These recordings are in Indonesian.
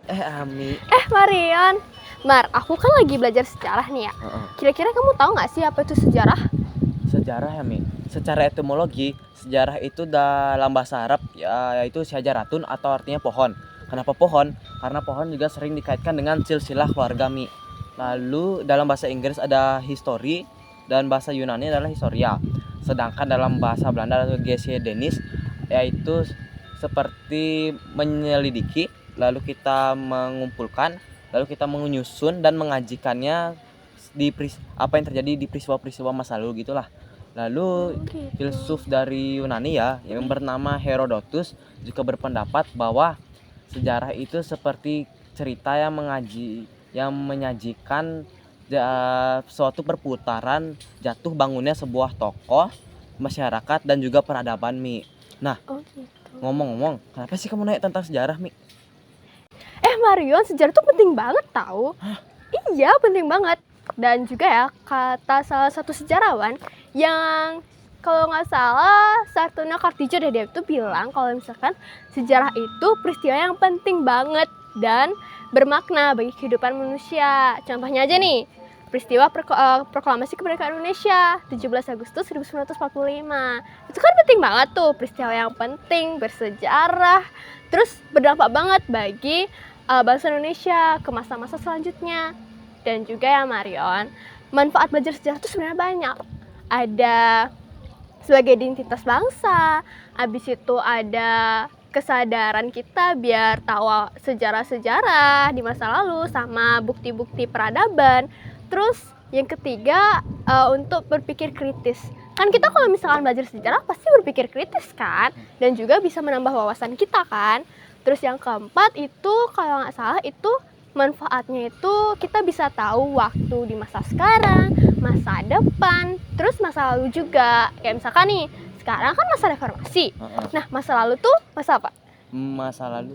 Ami. Marion. Mar, aku kan lagi belajar sejarah nih ya. Kira-kira kamu tahu nggak sih apa itu sejarah? Sejarah ya, Mi. Secara etimologi, sejarah itu dalam bahasa Arab yaitu syajaratun atau artinya pohon. Kenapa pohon? Karena pohon juga sering dikaitkan dengan silsilah keluarga, Mi. Lalu dalam bahasa Inggris ada history dan bahasa Yunani adalah historia. Sedangkan dalam bahasa Belanda atau Geschiedenis yaitu seperti menyelidiki, lalu kita mengumpulkan, lalu kita menyusun dan mengajikannya apa yang terjadi di peristiwa-peristiwa masa lalu gitulah. Lalu filsuf dari Yunani ya yang bernama Herodotus juga berpendapat bahwa sejarah itu seperti cerita yang menyajikan suatu perputaran jatuh bangunnya sebuah tokoh, masyarakat dan juga peradaban, Mi. Nah, ngomong-ngomong, kenapa sih kamu nanya tentang sejarah, Mi? Marion, sejarah tuh penting banget tahu. Iya, penting banget. Dan juga ya, kata salah satu sejarawan yang kalau nggak salah Sartono Kartidjo deh, dia tuh bilang kalau misalkan sejarah itu peristiwa yang penting banget dan bermakna bagi kehidupan manusia. Contohnya aja nih, peristiwa proklamasi kemerdekaan Indonesia 17 Agustus 1945. Itu kan penting banget tuh, peristiwa yang penting, bersejarah, terus berdampak banget bagi bangsa Indonesia ke masa-masa selanjutnya. Dan juga ya Marion, manfaat belajar sejarah itu sebenarnya banyak. Ada sebagai identitas bangsa, habis itu ada kesadaran kita biar tahu sejarah-sejarah di masa lalu sama bukti-bukti peradaban. Terus yang ketiga untuk berpikir kritis. Kan kita kalau misalkan belajar sejarah pasti berpikir kritis kan, dan juga bisa menambah wawasan kita kan. Terus yang keempat itu kalau nggak salah itu manfaatnya itu kita bisa tahu waktu di masa sekarang, masa depan, terus masa lalu juga. Kayak misalkan nih, sekarang kan masa reformasi. Nah, masa lalu tuh masa apa? Masa lalu.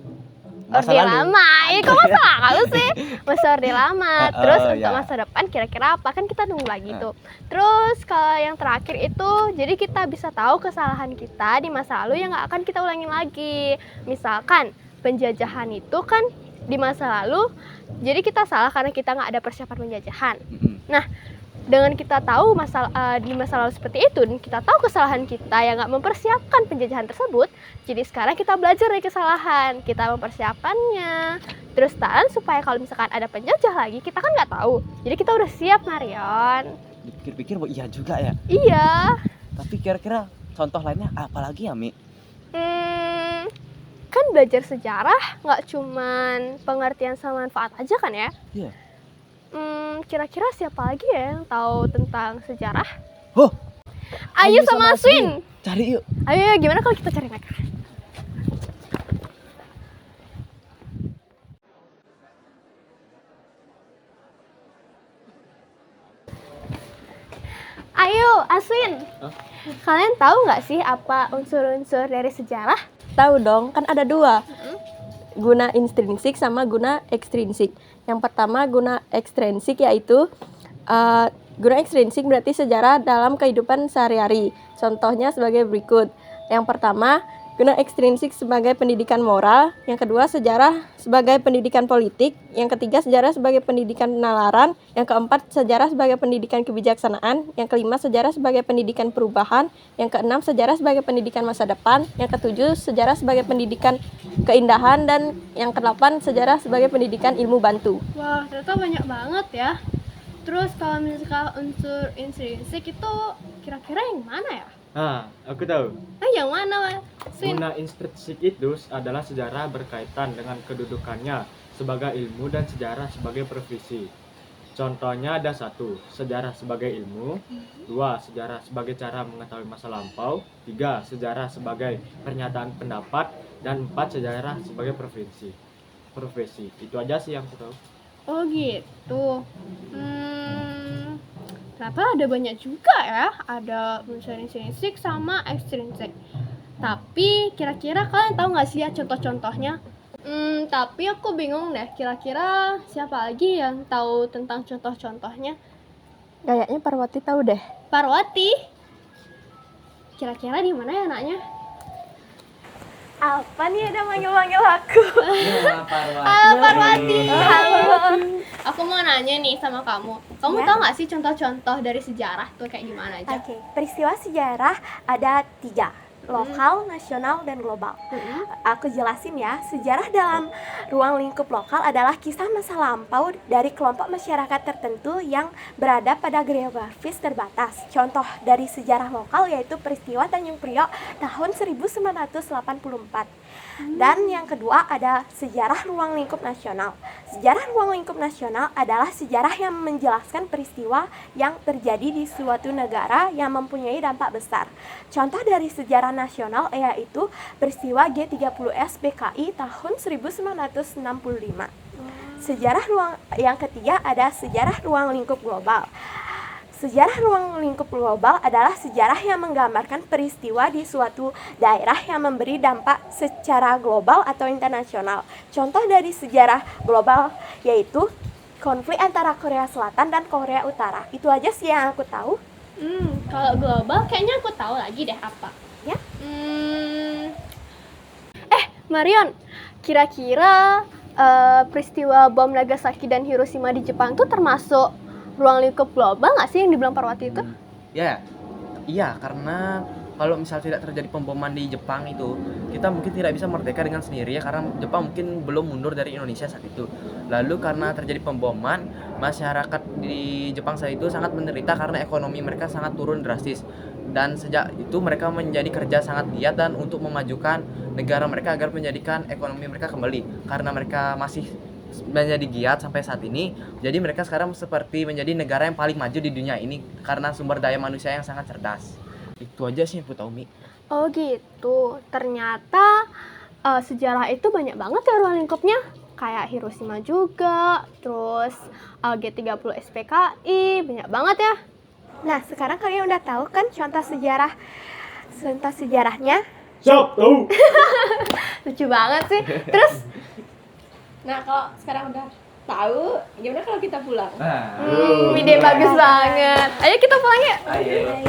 Orde lama. Kok masa lalu sih? Masa Orde lama. Terus untuk masa depan kira-kira apa? Kan kita nunggu lagi tuh. Terus kalau yang terakhir itu, jadi kita bisa tahu kesalahan kita di masa lalu yang nggak akan kita ulangin lagi. Misalkan penjajahan itu kan di masa lalu, jadi kita salah karena kita nggak ada persiapan penjajahan. Nah, dengan kita tahu di masa lalu seperti itu, dan kita tahu kesalahan kita yang nggak mempersiapkan penjajahan tersebut, jadi sekarang kita belajar dari kesalahan, kita mempersiapkannya, terus supaya kalau misalkan ada penjajah lagi, kita kan nggak tahu, jadi kita udah siap, Marion. Dipikir-pikir iya juga ya? Iya. Tapi kira-kira contoh lainnya apa lagi ya, Mi? Kan belajar sejarah nggak cuman pengertian sama manfaat aja kan ya? Iya. Kira-kira siapa lagi ya yang tahu tentang sejarah? Ayo sama Aswin. Cari yuk. Ayo, gimana kalau kita cari mereka? Ayo, Aswin. Kalian tahu nggak sih apa unsur-unsur dari sejarah? Tahu dong, kan ada dua. Guna intrinsik sama guna ekstrinsik. Yang pertama guna ekstrinsik yaitu guna ekstrinsik berarti sejarah dalam kehidupan sehari-hari. Contohnya sebagai berikut. Yang pertama, guna ekstrinsik sebagai pendidikan moral. Yang kedua, sejarah sebagai pendidikan politik. Yang ketiga, sejarah sebagai pendidikan penalaran. Yang keempat, sejarah sebagai pendidikan kebijaksanaan. Yang kelima, sejarah sebagai pendidikan perubahan. Yang keenam, sejarah sebagai pendidikan masa depan. Yang ketujuh, sejarah sebagai pendidikan keindahan. Dan yang kedelapan, sejarah sebagai pendidikan ilmu bantu. Wah, ternyata banyak banget ya. Terus kalau misalkan unsur intrinsik itu kira-kira yang mana ya? Aku tahu. Yang mana, Mas? Guna intrinsik itu adalah sejarah berkaitan dengan kedudukannya sebagai ilmu dan sejarah sebagai profesi. Contohnya ada 1, sejarah sebagai ilmu. 2, sejarah sebagai cara mengetahui masa lampau. 3, sejarah sebagai pernyataan pendapat. Dan 4, sejarah sebagai profesi. Itu aja sih yang aku tahu. Oh gitu. Ternyata ada banyak juga ya. Ada unsur intrinsik sama ekstrinsik. Tapi kira-kira kalian tahu nggak sih ya contoh-contohnya? Tapi aku bingung deh. Kira-kira siapa lagi yang tahu tentang contoh-contohnya? Kayaknya Parwati tahu deh. Parwati? Kira-kira di mana ya anaknya? Apa nih ada manggil-manggil aku? Ya, Parwati. Halo Parwati. Halo. Aku mau nanya nih sama kamu. Kamu Ya. tahu nggak sih contoh-contoh dari sejarah tuh kayak gimana aja? Oke, peristiwa sejarah ada 3, lokal, nasional, dan global. Aku jelasin ya, sejarah dalam ruang lingkup lokal adalah kisah masa lampau dari kelompok masyarakat tertentu yang berada pada geografis terbatas. Contoh dari sejarah lokal yaitu peristiwa Tanjung Priok tahun 1984. Dan yang kedua ada sejarah ruang lingkup nasional. Sejarah ruang lingkup nasional adalah sejarah yang menjelaskan peristiwa yang terjadi di suatu negara yang mempunyai dampak besar. Contoh dari sejarah nasional yaitu peristiwa G30S PKI tahun 1965. Sejarah ruang yang ketiga ada sejarah ruang lingkup global. Sejarah ruang lingkup global adalah sejarah yang menggambarkan peristiwa di suatu daerah yang memberi dampak secara global atau internasional. Contoh dari sejarah global yaitu konflik antara Korea Selatan dan Korea Utara. Itu aja sih yang aku tahu. Kalau global kayaknya aku tahu lagi deh apa. Ya. Marion, kira-kira peristiwa bom Nagasaki dan Hiroshima di Jepang tuh termasuk ruang lingkup global nggak sih yang dibilang Parwati itu? Ya, iya, karena kalau misal tidak terjadi pemboman di Jepang itu, kita mungkin tidak bisa merdeka dengan sendiri ya, karena Jepang mungkin belum mundur dari Indonesia saat itu. Lalu karena terjadi pemboman, masyarakat di Jepang saat itu sangat menderita karena ekonomi mereka sangat turun drastis. Dan sejak itu mereka menjadi kerja sangat giat dan untuk memajukan negara mereka agar menjadikan ekonomi mereka kembali. Karena mereka masih menjadi giat sampai saat ini, jadi mereka sekarang seperti menjadi negara yang paling maju di dunia ini karena sumber daya manusia yang sangat cerdas. Itu aja sih yang aku tahu, Mi. Oh gitu, ternyata sejarah itu banyak banget ya ruang lingkupnya. Kayak Hiroshima juga, terus G30 SPKI, banyak banget ya. Nah, sekarang kalian udah tahu kan contoh sejarahnya? Siap, tahu. Lucu banget sih. Terus Nah, kalau sekarang udah tahu, gimana kalau kita pulang? ide bagus banget. Ayo kita pulang yuk. Ayo.